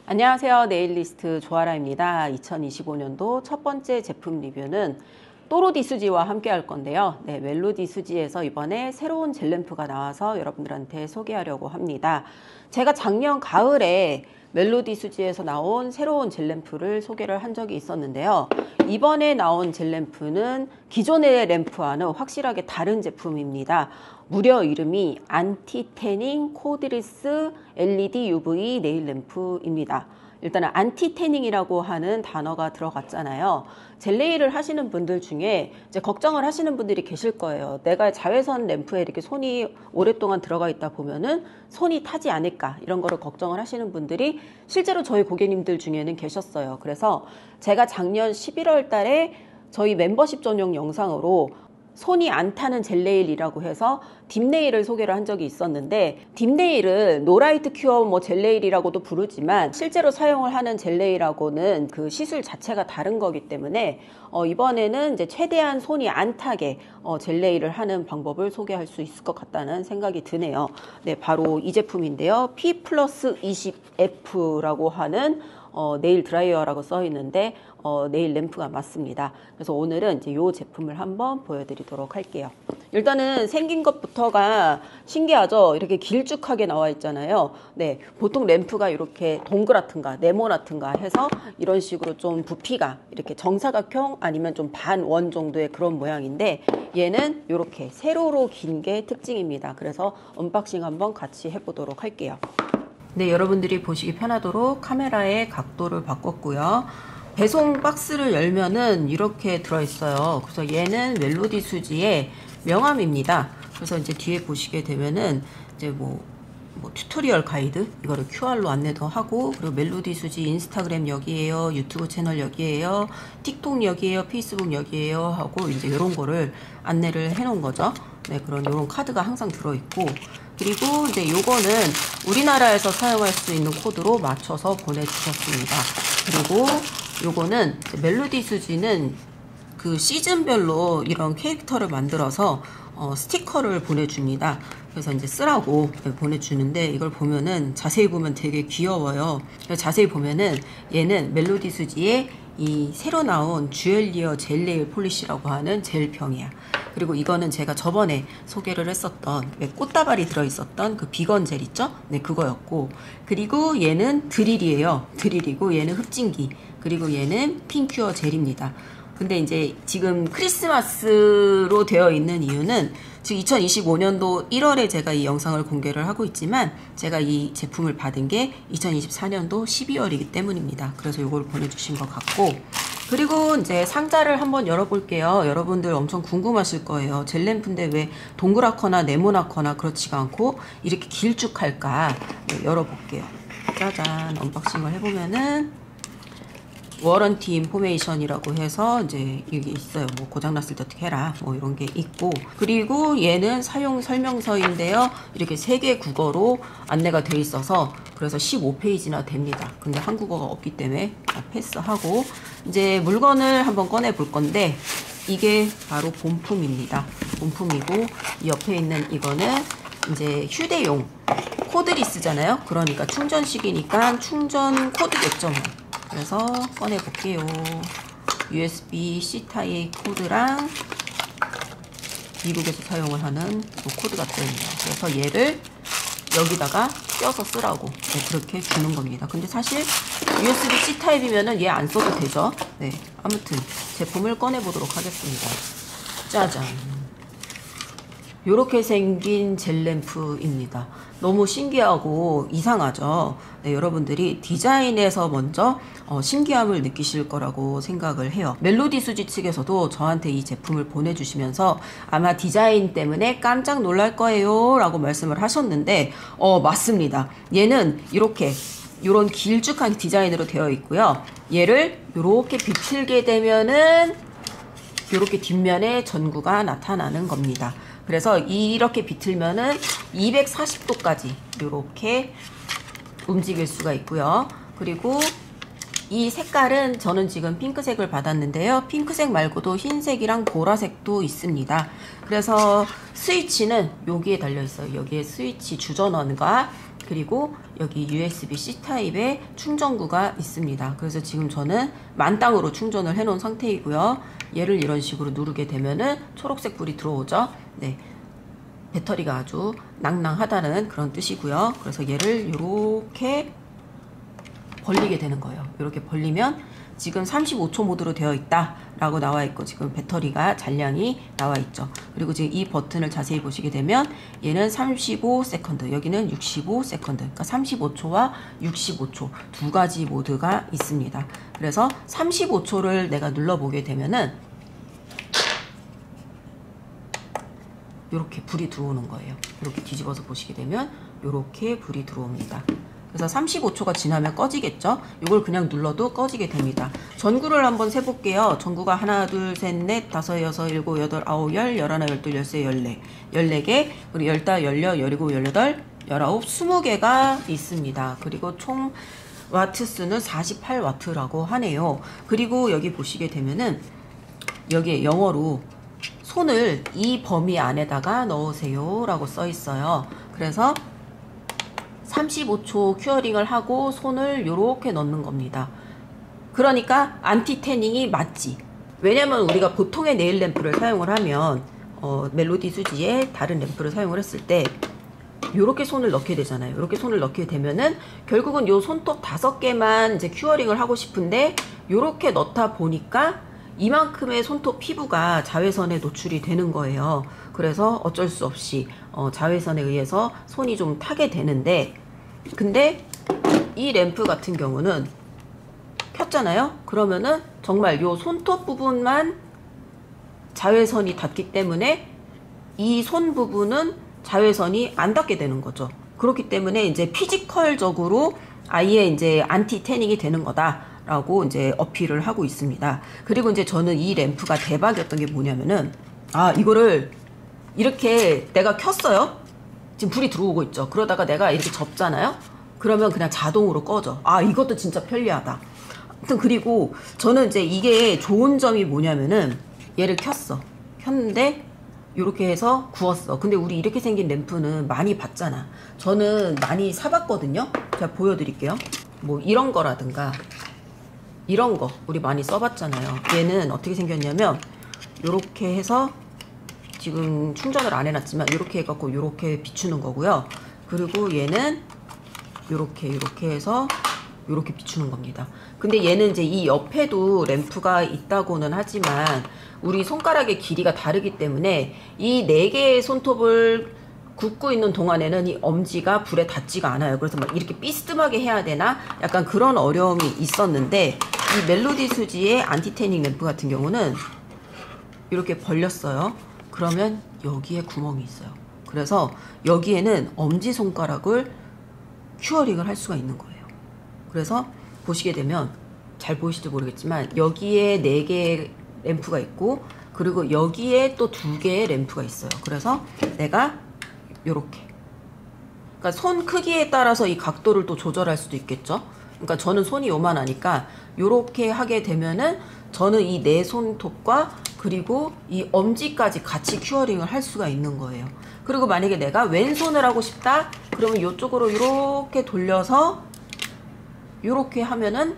안녕하세요. 네일리스트 조아라입니다. 2025년도 첫 번째 제품 리뷰는 또로디 수지와 함께 할 건데요. 네, 멜로디 수지에서 이번에 새로운 젤램프가 나와서 여러분들한테 소개하려고 합니다. 제가 작년 가을에 멜로디 수지에서 나온 새로운 젤램프를 소개를 한 적이 있었는데요. 이번에 나온 젤램프는 기존의 램프와는 확실하게 다른 제품입니다. 무려 이름이 안티태닝 코드리스 LED UV 네일 램프입니다. 일단은 안티태닝이라고 하는 단어가 들어갔잖아요. 젤네일을 하시는 분들 중에 이제 걱정을 하시는 분들이 계실 거예요. 내가 자외선 램프에 이렇게 손이 오랫동안 들어가 있다 보면은 손이 타지 않을까, 이런 거를 걱정을 하시는 분들이 실제로 저희 고객님들 중에는 계셨어요. 그래서 제가 작년 11월 달에 저희 멤버십 전용 영상으로 손이 안 타는 젤네일이라고 해서 딥네일을 소개를 한 적이 있었는데, 딥네일을 노라이트 큐어 젤네일이라고도 부르지만 실제로 사용을 하는 젤네일하고는 그 시술 자체가 다른 거기 때문에 이번에는 이제 최대한 손이 안 타게 젤네일을 하는 방법을 소개할 수 있을 것 같다는 생각이 드네요. 네, 바로 이 제품인데요. P 플러스 20F라고 하는 네일 드라이어라고 써 있는데 네일 램프가 맞습니다. 그래서 오늘은 이제 이 제품을 한번 보여드리도록 할게요. 일단은 생긴 것부터가 신기하죠? 이렇게 길쭉하게 나와 있잖아요. 네, 보통 램프가 이렇게 동그랗든가 네모나든가 해서 이런 식으로 좀 부피가 이렇게 정사각형 아니면 좀 반원 정도의 그런 모양인데, 얘는 이렇게 세로로 긴 게 특징입니다. 그래서 언박싱 한번 같이 해보도록 할게요. 네, 여러분들이 보시기 편하도록 카메라의 각도를 바꿨고요. 배송 박스를 열면은 이렇게 들어있어요. 그래서 얘는 멜로디 수지의 명함입니다. 그래서 이제 뒤에 보시게 되면은 이제 뭐 튜토리얼 가이드, 이거를 QR로 안내도 하고, 그리고 멜로디 수지 인스타그램 여기에요, 유튜브 채널 여기에요, 틱톡 여기에요, 페이스북 여기에요 하고 이제 이런 거를 안내를 해 놓은 거죠. 네, 그런 요런 카드가 항상 들어있고, 그리고 이제 요거는 우리나라에서 사용할 수 있는 코드로 맞춰서 보내주셨습니다. 그리고 요거는 멜로디 수지는 그 시즌별로 이런 캐릭터를 만들어서 스티커를 보내줍니다. 그래서 이제 쓰라고 보내주는데, 이걸 보면은 자세히 보면 되게 귀여워요. 자세히 보면은 얘는 멜로디 수지의 이 새로 나온 주얼리어 젤 네일 폴리시라고 하는 젤병이야. 그리고 이거는 제가 저번에 소개를 했었던 꽃다발이 들어있었던 그 비건 젤 있죠? 네, 그거였고, 그리고 얘는 드릴이에요. 드릴이고, 얘는 흡진기, 그리고 얘는 핑큐어 젤입니다. 근데 이제 지금 크리스마스로 되어 있는 이유는, 지금 2025년도 1월에 제가 이 영상을 공개를 하고 있지만 제가 이 제품을 받은 게 2024년도 12월이기 때문입니다. 그래서 이걸 보내주신 것 같고, 그리고 이제 상자를 한번 열어볼게요. 여러분들 엄청 궁금하실 거예요. 젤램프인데 왜 동그랗거나 네모나거나 그렇지가 않고 이렇게 길쭉할까? 네, 열어볼게요. 짜잔, 언박싱을 해보면은 워런티 인포메이션이라고 해서 이제 여기 있어요. 뭐 고장났을 때 어떻게 해라, 뭐 이런 게 있고, 그리고 얘는 사용 설명서인데요. 이렇게 3개 국어로 안내가 돼 있어서 그래서 15페이지나 됩니다. 근데 한국어가 없기 때문에 패스하고, 이제 물건을 한번 꺼내 볼 건데, 이게 바로 본품입니다. 본품이고, 이 옆에 있는 이거는 이제 휴대용 코드리스잖아요. 그러니까 충전식이니까 충전 코드겠죠. 그래서 꺼내 볼게요. USB-C 타입 코드랑 미국에서 사용을 하는 코드가 들어있네요. 그래서 얘를 여기다가 껴서 쓰라고, 네, 그렇게 주는 겁니다. 근데 사실 USB-C 타입이면은 얘 안 써도 되죠. 네, 아무튼 제품을 꺼내 보도록 하겠습니다. 짜잔, 요렇게 생긴 젤램프입니다. 너무 신기하고 이상하죠. 네, 여러분들이 디자인에서 먼저 신기함을 느끼실 거라고 생각을 해요. 멜로디 수지 측에서도 저한테 이 제품을 보내주시면서 아마 디자인 때문에 깜짝 놀랄 거예요 라고 말씀을 하셨는데, 맞습니다. 얘는 요런 길쭉한 디자인으로 되어 있고요. 얘를 요렇게 비틀게 되면은 요렇게 뒷면에 전구가 나타나는 겁니다. 그래서 이렇게 비틀면은 240도까지 이렇게 움직일 수가 있고요. 그리고 이 색깔은 저는 지금 핑크색을 받았는데요. 핑크색 말고도 흰색이랑 보라색도 있습니다. 그래서 스위치는 여기에 달려있어요. 여기에 스위치 주전원과 그리고 여기 USB-C 타입의 충전구가 있습니다. 그래서 지금 저는 만땅으로 충전을 해 놓은 상태이고요. 얘를 이런 식으로 누르게 되면은 초록색 불이 들어오죠. 네, 배터리가 아주 낭낭하다는 그런 뜻이고요. 그래서 얘를 이렇게 벌리게 되는 거예요. 이렇게 벌리면 지금 35초 모드로 되어 있다 라고 나와 있고 지금 배터리가 잔량이 나와 있죠. 그리고 지금 이 버튼을 자세히 보시게 되면 얘는 35세컨드, 여기는 65세컨드, 그러니까 35초와 65초 두 가지 모드가 있습니다. 그래서 35초를 내가 눌러보게 되면은 이렇게 불이 들어오는 거예요. 이렇게 뒤집어서 보시게 되면 이렇게 불이 들어옵니다. 그래서 35초가 지나면 꺼지겠죠. 이걸 그냥 눌러도 꺼지게 됩니다. 전구를 한번 세볼게요. 전구가 하나, 둘, 셋, 넷, 다섯, 여섯, 일곱, 여덟, 아홉, 열, 열하나, 열둘, 열세, 열네, 14개, 그리고 열다, 열여, 열일곱, 열여덟, 열아홉, 20개가 있습니다. 그리고 총 와트 수는 48와트라고 하네요. 그리고 여기 보시게 되면은 여기에 영어로 손을 이 범위 안에다가 넣으세요 라고 써 있어요. 그래서 35초 큐어링을 하고 손을 이렇게 넣는 겁니다. 그러니까 안티 태닝이 맞지. 왜냐면 우리가 보통의 네일 램프를 사용을 하면 멜로디 수지에 다른 램프를 사용을 했을 때 이렇게 손을 넣게 되잖아요. 이렇게 손을 넣게 되면은 결국은 요 손톱 5개만 이제 큐어링을 하고 싶은데 이렇게 넣다 보니까 이만큼의 손톱 피부가 자외선에 노출이 되는 거예요. 그래서 어쩔 수 없이 자외선에 의해서 손이 좀 타게 되는데, 근데 이 램프 같은 경우는 켰잖아요. 그러면은 정말 요 손톱 부분만 자외선이 닿기 때문에 이 손 부분은 자외선이 안 닿게 되는 거죠. 그렇기 때문에 이제 피지컬적으로 아예 이제 안티 태닝이 되는 거다 라고 이제 어필을 하고 있습니다. 그리고 이제 저는 이 램프가 대박이었던 게 뭐냐면은, 이거를 이렇게 내가 켰어요. 지금 불이 들어오고 있죠. 그러다가 내가 이렇게 접잖아요. 그러면 그냥 자동으로 꺼져. 이것도 진짜 편리하다. 아무튼 그리고 저는 이제 이게 좋은 점이 뭐냐면은 얘를 켰는데 이렇게 해서 구웠어. 근데 우리 이렇게 생긴 램프는 많이 봤잖아. 저는 많이 사봤거든요. 제가 보여드릴게요. 뭐 이런 거라든가 이런 거 우리 많이 써봤잖아요. 얘는 어떻게 생겼냐면 이렇게 해서 지금 충전을 안 해놨지만 이렇게 해갖고 이렇게 비추는 거고요. 그리고 얘는 이렇게 해서 이렇게 비추는 겁니다. 근데 얘는 이제 이 옆에도 램프가 있다고는 하지만 우리 손가락의 길이가 다르기 때문에 이 4개의 손톱을 굽고 있는 동안에는 이 엄지가 불에 닿지가 않아요. 그래서 막 이렇게 삐스듬하게 해야 되나? 약간 그런 어려움이 있었는데 이 멜로디 수지의 안티태닝 램프 같은 경우는 이렇게 벌렸어요. 그러면 여기에 구멍이 있어요. 그래서 여기에는 엄지손가락을 큐어링을 할 수가 있는 거예요. 그래서 보시게 되면 잘 보이실지 모르겠지만 여기에 4개의 램프가 있고 그리고 여기에 또 2개의 램프가 있어요. 그래서 내가 요렇게, 그러니까 손 크기에 따라서 이 각도를 또 조절할 수도 있겠죠. 그러니까 저는 손이 요만하니까 요렇게 하게 되면은 저는 이 내 손톱과 그리고 이 엄지까지 같이 큐어링을 할 수가 있는 거예요. 그리고 만약에 내가 왼손을 하고 싶다 그러면 이쪽으로 이렇게 돌려서 이렇게 하면은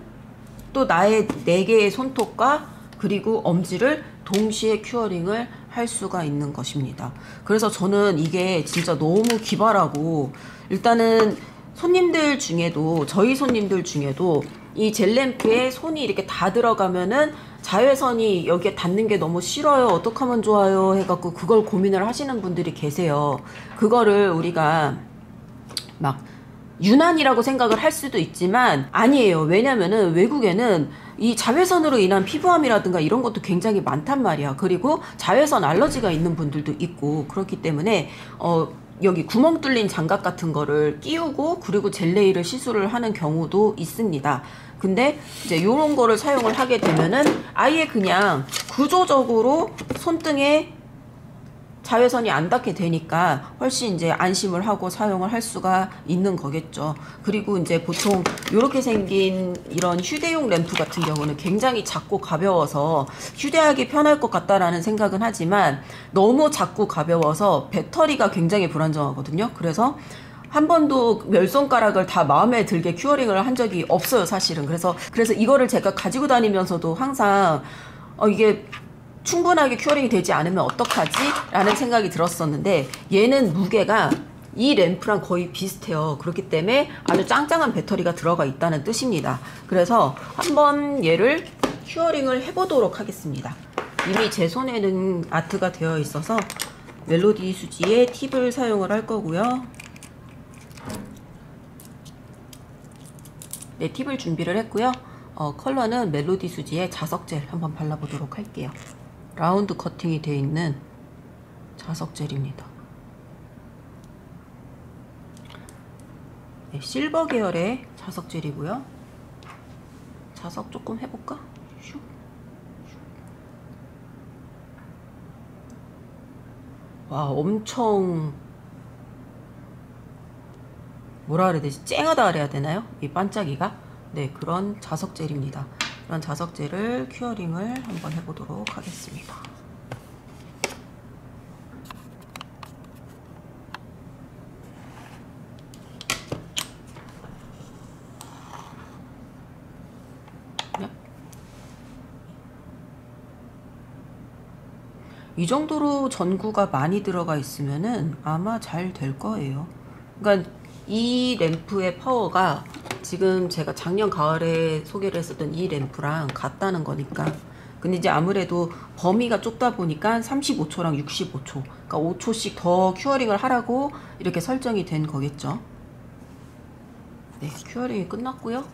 또 나의 4개의 손톱과 그리고 엄지를 동시에 큐어링을 할 수가 있는 것입니다. 그래서 저는 이게 진짜 너무 기발하고, 일단은 손님들 중에도, 저희 손님들 중에도 이 젤램프에 손이 이렇게 다 들어가면은 자외선이 여기에 닿는 게 너무 싫어요, 어떻게 하면 좋아요 해갖고 그걸 고민을 하시는 분들이 계세요. 그거를 우리가 막 유난이라고 생각을 할 수도 있지만 아니에요. 왜냐면은 외국에는 이 자외선으로 인한 피부암이라든가 이런 것도 굉장히 많단 말이야. 그리고 자외선 알러지가 있는 분들도 있고 그렇기 때문에 여기 구멍 뚫린 장갑 같은 거를 끼우고 그리고 젤레이를 시술을 하는 경우도 있습니다. 근데 이제 요런 거를 사용을 하게 되면은 아예 그냥 구조적으로 손등에 자외선이 안 닿게 되니까 훨씬 이제 안심을 하고 사용을 할 수가 있는 거겠죠. 그리고 이제 보통 이렇게 생긴 이런 휴대용 램프 같은 경우는 굉장히 작고 가벼워서 휴대하기 편할 것 같다라는 생각은 하지만 너무 작고 가벼워서 배터리가 굉장히 불안정하거든요. 그래서 한 번도 열 손가락을 다 마음에 들게 큐어링을 한 적이 없어요, 사실은. 그래서 이거를 제가 가지고 다니면서도 항상 이게 충분하게 큐어링이 되지 않으면 어떡하지? 라는 생각이 들었었는데, 얘는 무게가 이 램프랑 거의 비슷해요. 그렇기 때문에 아주 짱짱한 배터리가 들어가 있다는 뜻입니다. 그래서 한번 얘를 큐어링을 해보도록 하겠습니다. 이미 제 손에는 아트가 되어 있어서 멜로디 수지의 팁을 사용을 할 거고요. 네, 팁을 준비를 했고요. 컬러는 멜로디 수지의 자석젤 한번 발라보도록 할게요. 라운드 커팅이 되어 있는 자석젤입니다. 네, 실버 계열의 자석젤이고요. 자석 조금 해볼까? 슉. 와, 엄청 뭐라 그래야 되지? 쨍하다 그래야 되나요? 이 반짝이가? 네, 그런 자석젤입니다. 그런 자석젤을 큐어링을 한번 해보도록 하겠습니다. 이 정도로 전구가 많이 들어가 있으면은 아마 잘 될 거예요. 그러니까 이 램프의 파워가 지금 제가 작년 가을에 소개를 했었던 이 램프랑 같다는 거니까. 근데 이제 아무래도 범위가 좁다 보니까 35초랑 65초, 그러니까 5초씩 더 큐어링을 하라고 이렇게 설정이 된 거겠죠. 네, 큐어링이 끝났고요.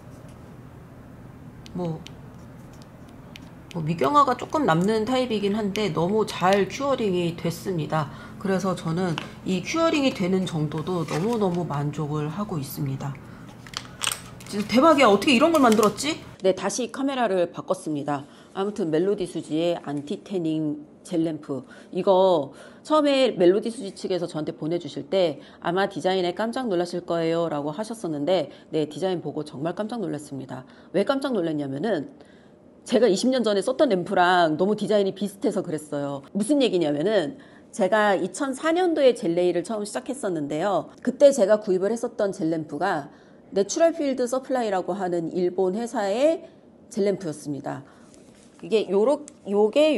미경화가 조금 남는 타입이긴 한데 너무 잘 큐어링이 됐습니다. 그래서 저는 이 큐어링이 되는 정도도 너무너무 만족을 하고 있습니다. 진짜 대박이야. 어떻게 이런 걸 만들었지? 네, 다시 카메라를 바꿨습니다. 아무튼 멜로디 수지의 안티태닝 젤램프, 이거 처음에 멜로디 수지 측에서 저한테 보내주실 때 아마 디자인에 깜짝 놀라실 거예요 라고 하셨었는데, 네, 디자인 보고 정말 깜짝 놀랐습니다. 왜 깜짝 놀랐냐면은 제가 20년 전에 썼던 램프랑 너무 디자인이 비슷해서 그랬어요. 무슨 얘기냐면은 제가 2004년도에 젤레이를 처음 시작했었는데요. 그때 제가 구입을 했었던 젤램프가 내추럴 필드 서플라이라고 하는 일본 회사의 젤램프였습니다. 요게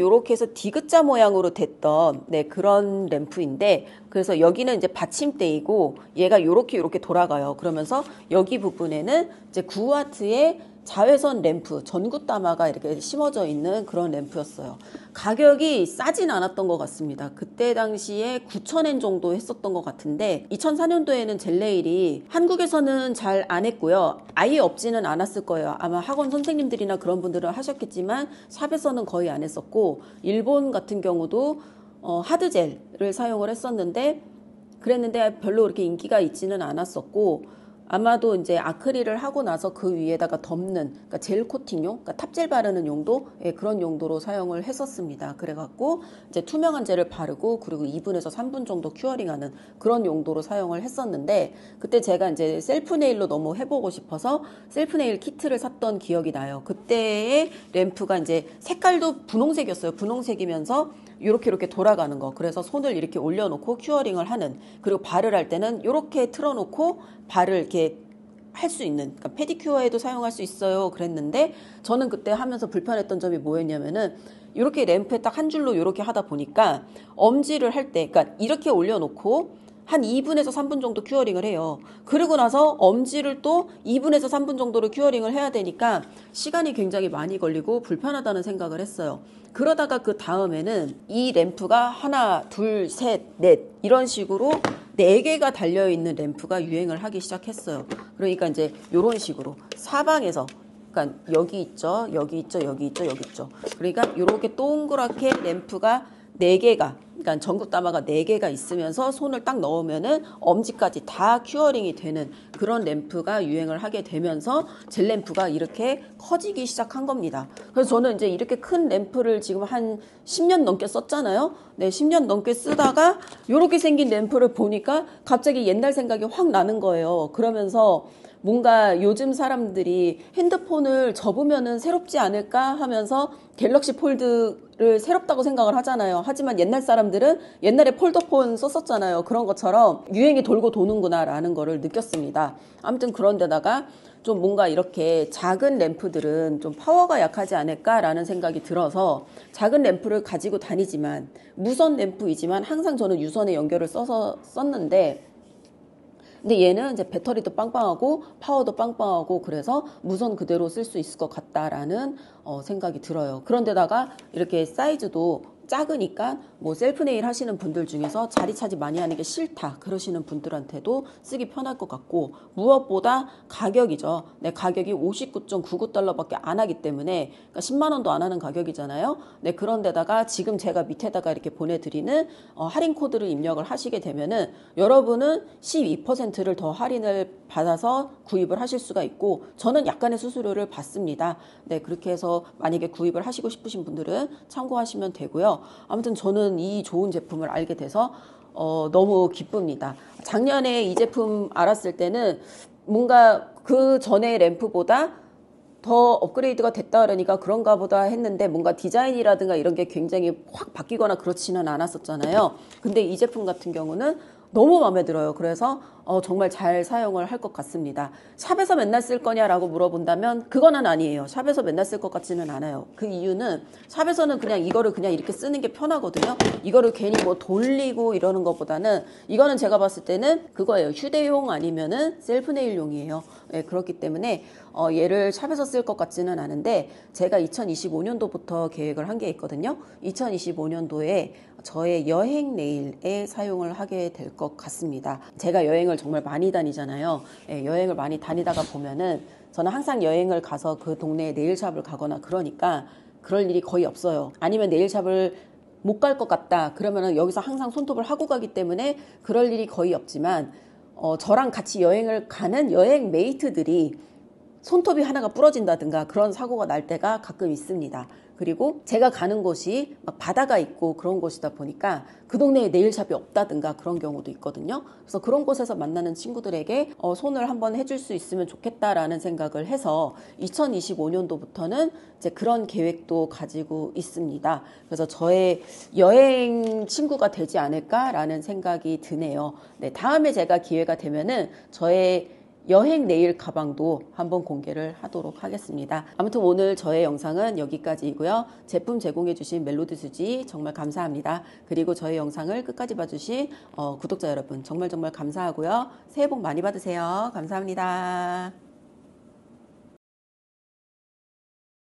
요렇게 해서 디귿자 모양으로 됐던, 네, 그런 램프인데, 그래서 여기는 이제 받침대이고 얘가 요렇게 돌아가요. 그러면서 여기 부분에는 이제 9W의 자외선 램프, 전구따마가 이렇게 심어져 있는 그런 램프였어요. 가격이 싸진 않았던 것 같습니다. 그때 당시에 9,000엔 정도 했었던 것 같은데, 2004년도에는 젤레일이 한국에서는 잘 안 했고요. 아예 없지는 않았을 거예요. 아마 학원 선생님들이나 그런 분들은 하셨겠지만 샵에서는 거의 안 했었고, 일본 같은 경우도 하드젤을 사용을 했었는데, 그랬는데 별로 그렇게 인기가 있지는 않았었고, 아마도 이제 아크릴을 하고 나서 그 위에다가 덮는, 그러니까 젤 코팅용, 그러니까 탑젤 바르는 용도, 예, 그런 용도로 사용을 했었습니다. 그래갖고 이제 투명한 젤을 바르고 그리고 2분에서 3분 정도 큐어링하는 그런 용도로 사용을 했었는데, 그때 제가 이제 셀프 네일로 너무 해보고 싶어서 셀프 네일 키트를 샀던 기억이 나요. 그때의 램프가 이제 색깔도 분홍색이었어요. 분홍색이면서 이렇게 돌아가는 거. 그래서 손을 이렇게 올려놓고 큐어링을 하는, 그리고 발을 할 때는 이렇게 틀어놓고 발을 이렇게 할 수 있는, 그러니까 페디큐어에도 사용할 수 있어요. 그랬는데 저는 그때 하면서 불편했던 점이 뭐였냐면은, 이렇게 램프에 딱 한 줄로 이렇게 하다 보니까 엄지를 할 때, 그러니까 이렇게 올려놓고 한 2분에서 3분 정도 큐어링을 해요. 그리고 나서 엄지를 또 2분에서 3분 정도로 큐어링을 해야 되니까 시간이 굉장히 많이 걸리고 불편하다는 생각을 했어요. 그러다가 그 다음에는 이 램프가 하나, 둘, 셋, 넷 이런 식으로 4개가 달려있는 램프가 유행을 하기 시작했어요. 그러니까 이제 이런 식으로 사방에서, 그러니까 여기 있죠, 여기 있죠, 여기 있죠, 여기 있죠. 그러니까 이렇게 동그랗게 램프가 4개가 그러니까 전극 담화가 4개가 있으면서 손을 딱 넣으면은 엄지까지 다 큐어링이 되는 그런 램프가 유행을 하게 되면서 젤 램프가 이렇게 커지기 시작한 겁니다. 그래서 저는 이제 이렇게 큰 램프를 지금 한 10년 넘게 썼잖아요. 네, 10년 넘게 쓰다가 이렇게 생긴 램프를 보니까 갑자기 옛날 생각이 확 나는 거예요. 그러면서 뭔가 요즘 사람들이 핸드폰을 접으면은 새롭지 않을까 하면서 갤럭시 폴드를 새롭다고 생각을 하잖아요. 하지만 옛날 사람들은 옛날에 폴더폰 썼었잖아요. 그런 것처럼 유행이 돌고 도는구나라는 거를 느꼈습니다. 아무튼 그런 데다가 좀 뭔가 이렇게 작은 램프들은 좀 파워가 약하지 않을까라는 생각이 들어서 작은 램프를 가지고 다니지만 무선 램프이지만 항상 저는 유선에 연결을 써서 썼는데 근데 얘는 이제 배터리도 빵빵하고 파워도 빵빵하고 그래서 무선 그대로 쓸 수 있을 것 같다라는 생각이 들어요. 그런데다가 이렇게 사이즈도 작으니까 뭐 셀프 네일 하시는 분들 중에서 자리 차지 많이 하는 게 싫다 그러시는 분들한테도 쓰기 편할 것 같고 무엇보다 가격이죠. 네, 가격이 59.99달러밖에 안 하기 때문에 그러니까 10만 원도 안 하는 가격이잖아요. 네, 그런데다가 지금 제가 밑에다가 이렇게 보내드리는 할인 코드를 입력을 하시게 되면은 여러분은 12%를 더 할인을 받아서 구입을 하실 수가 있고 저는 약간의 수수료를 받습니다. 네, 그렇게 해서 만약에 구입을 하시고 싶으신 분들은 참고하시면 되고요. 아무튼 저는 이 좋은 제품을 알게 돼서 너무 기쁩니다. 작년에 이 제품 알았을 때는 뭔가 그 전에 램프보다 더 업그레이드가 됐다 그러니까 그런가 보다 했는데 뭔가 디자인이라든가 이런 게 굉장히 확 바뀌거나 그렇지는 않았었잖아요. 근데 이 제품 같은 경우는 너무 마음에 들어요. 그래서 정말 잘 사용을 할 것 같습니다. 샵에서 맨날 쓸 거냐라고 물어본다면 그거는 아니에요. 샵에서 맨날 쓸 것 같지는 않아요. 그 이유는 샵에서는 그냥 이거를 그냥 이렇게 쓰는 게 편하거든요. 이거를 괜히 뭐 돌리고 이러는 것보다는 이거는 제가 봤을 때는 그거예요. 휴대용 아니면은 셀프 네일용이에요. 네, 그렇기 때문에 얘를 샵에서 쓸 것 같지는 않은데 제가 2025년도부터 계획을 한 게 있거든요. 2025년도에 저의 여행 네일에 사용을 하게 될 것 같습니다. 제가 여행을 정말 많이 다니잖아요. 예, 여행을 많이 다니다가 보면은 저는 항상 여행을 가서 그 동네에 네일샵을 가거나 그러니까 그럴 일이 거의 없어요. 아니면 네일샵을 못 갈 것 같다. 그러면은 여기서 항상 손톱을 하고 가기 때문에 그럴 일이 거의 없지만 저랑 같이 여행을 가는 여행 메이트들이 손톱이 하나가 부러진다든가 그런 사고가 날 때가 가끔 있습니다. 그리고 제가 가는 곳이 막 바다가 있고 그런 곳이다 보니까 그 동네에 네일샵이 없다든가 그런 경우도 있거든요. 그래서 그런 곳에서 만나는 친구들에게 손을 한번 해줄 수 있으면 좋겠다라는 생각을 해서 2025년도부터는 이제 그런 계획도 가지고 있습니다. 그래서 저의 여행 친구가 되지 않을까라는 생각이 드네요. 네, 다음에 제가 기회가 되면은 저의 여행 네일 가방도 한번 공개를 하도록 하겠습니다. 아무튼 오늘 저의 영상은 여기까지이고요. 제품 제공해주신 멜로디 수지 정말 감사합니다. 그리고 저의 영상을 끝까지 봐주신 구독자 여러분 정말 감사하고요. 새해 복 많이 받으세요. 감사합니다.